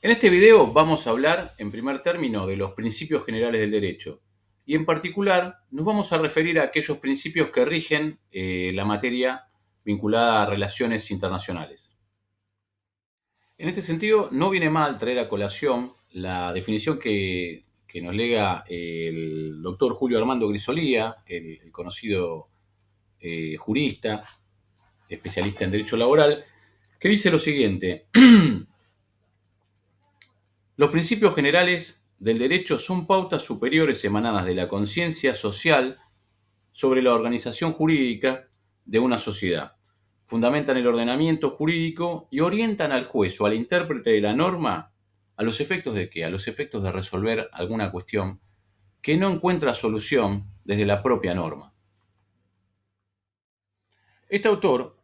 En este video vamos a hablar, en primer término, de los principios generales del derecho. Y en particular nos vamos a referir a aquellos principios que rigen la materia vinculada a relaciones internacionales. En este sentido, no viene mal traer a colación la definición que nos lega el doctor Julio Armando Grisolía, el conocido jurista, especialista en derecho laboral, que dice lo siguiente: los principios generales del derecho son pautas superiores emanadas de la conciencia social sobre la organización jurídica de una sociedad. Fundamentan el ordenamiento jurídico y orientan al juez o al intérprete de la norma a los efectos de qué? A los efectos de resolver alguna cuestión que no encuentra solución desde la propia norma. Este autor,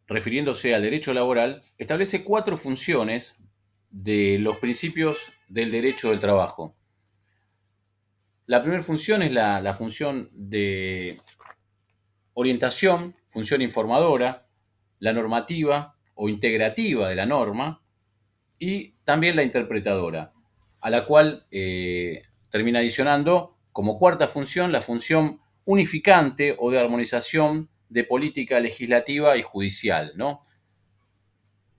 refiriéndose al derecho laboral, establece 4 funciones de los principios del derecho del trabajo. La primera función es la función de orientación, función informadora, la normativa o integrativa de la norma y también la interpretadora, a la cual termina adicionando como cuarta función la función unificante o de armonización de política legislativa y judicial, ¿no?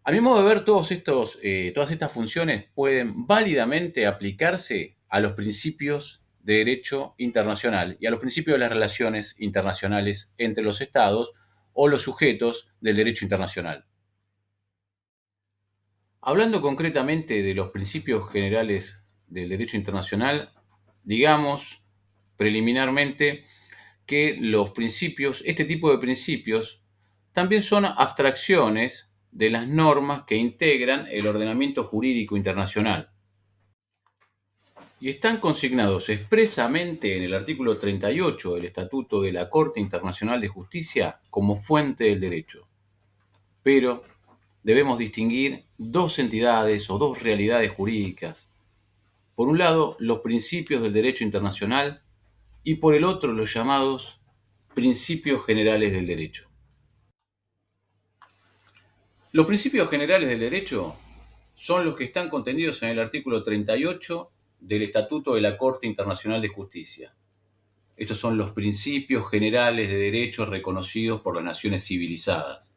A mi modo de ver, todas estas funciones pueden válidamente aplicarse a los principios de derecho internacional y a los principios de las relaciones internacionales entre los estados o los sujetos del derecho internacional. Hablando concretamente de los principios generales del derecho internacional, digamos preliminarmente que este tipo de principios, también son abstracciones de las normas que integran el ordenamiento jurídico internacional y están consignados expresamente en el artículo 38 del Estatuto de la Corte Internacional de Justicia como fuente del derecho. Pero debemos distinguir dos entidades o dos realidades jurídicas. Por un lado, los principios del derecho internacional y por el otro, los llamados principios generales del derecho. Los principios generales del derecho son los que están contenidos en el artículo 38 del Estatuto de la Corte Internacional de Justicia. Estos son los principios generales de derecho reconocidos por las naciones civilizadas,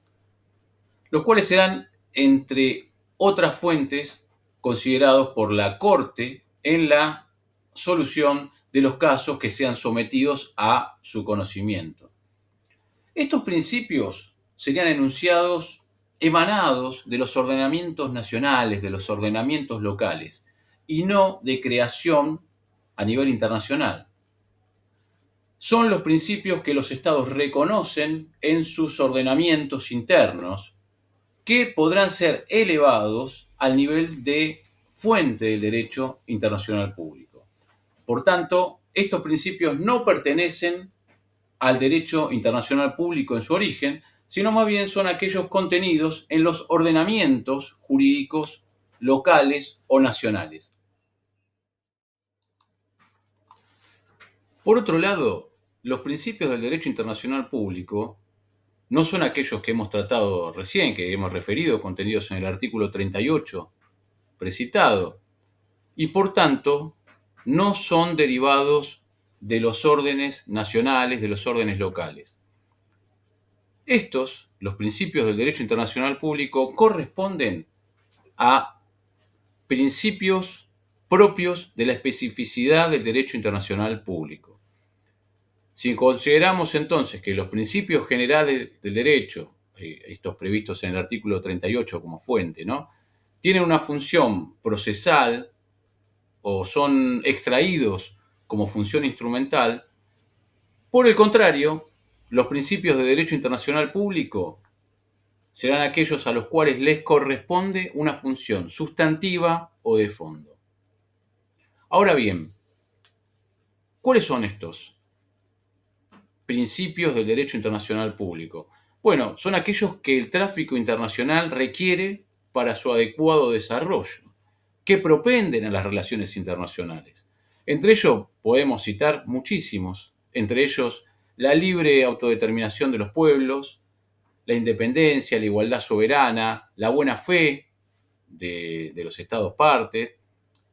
los cuales serán, entre otras fuentes, considerados por la Corte en la solución de los casos que sean sometidos a su conocimiento. Estos principios serían enunciados emanados de los ordenamientos nacionales, de los ordenamientos locales, y no de creación a nivel internacional. Son los principios que los estados reconocen en sus ordenamientos internos, que podrán ser elevados al nivel de fuente del derecho internacional público. Por tanto, estos principios no pertenecen al derecho internacional público en su origen, sino más bien son aquellos contenidos en los ordenamientos jurídicos locales o nacionales. Por otro lado, los principios del derecho internacional público no son aquellos que hemos tratado recién, que hemos referido, contenidos en el artículo 38 precitado, y por tanto no son derivados de los órdenes nacionales, de los órdenes locales. Los principios del derecho internacional público, corresponden a principios propios de la especificidad del derecho internacional público. Si consideramos entonces que los principios generales del derecho, estos previstos en el artículo 38 como fuente, ¿no?, tienen una función procesal o son extraídos como función instrumental, por el contrario, los principios de derecho internacional público serán aquellos a los cuales les corresponde una función sustantiva o de fondo. Ahora bien, ¿cuáles son estos principios del derecho internacional público? Bueno, son aquellos que el tráfico internacional requiere para su adecuado desarrollo, que propenden a las relaciones internacionales. Entre ellos podemos citar muchísimos, entre ellos la libre autodeterminación de los pueblos, la independencia, la igualdad soberana, la buena fe, de los estados partes,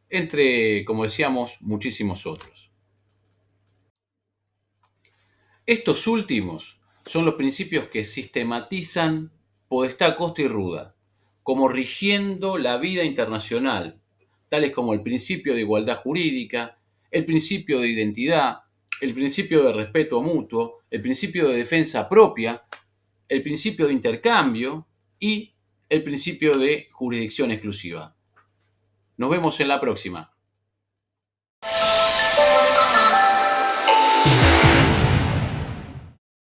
entre, como decíamos, muchísimos otros. Estos últimos son los principios que sistematizan potestad, costa y ruda, como rigiendo la vida internacional, tales como el principio de igualdad jurídica, el principio de identidad, el principio de respeto mutuo, el principio de defensa propia, el principio de intercambio y el principio de jurisdicción exclusiva. Nos vemos en la próxima.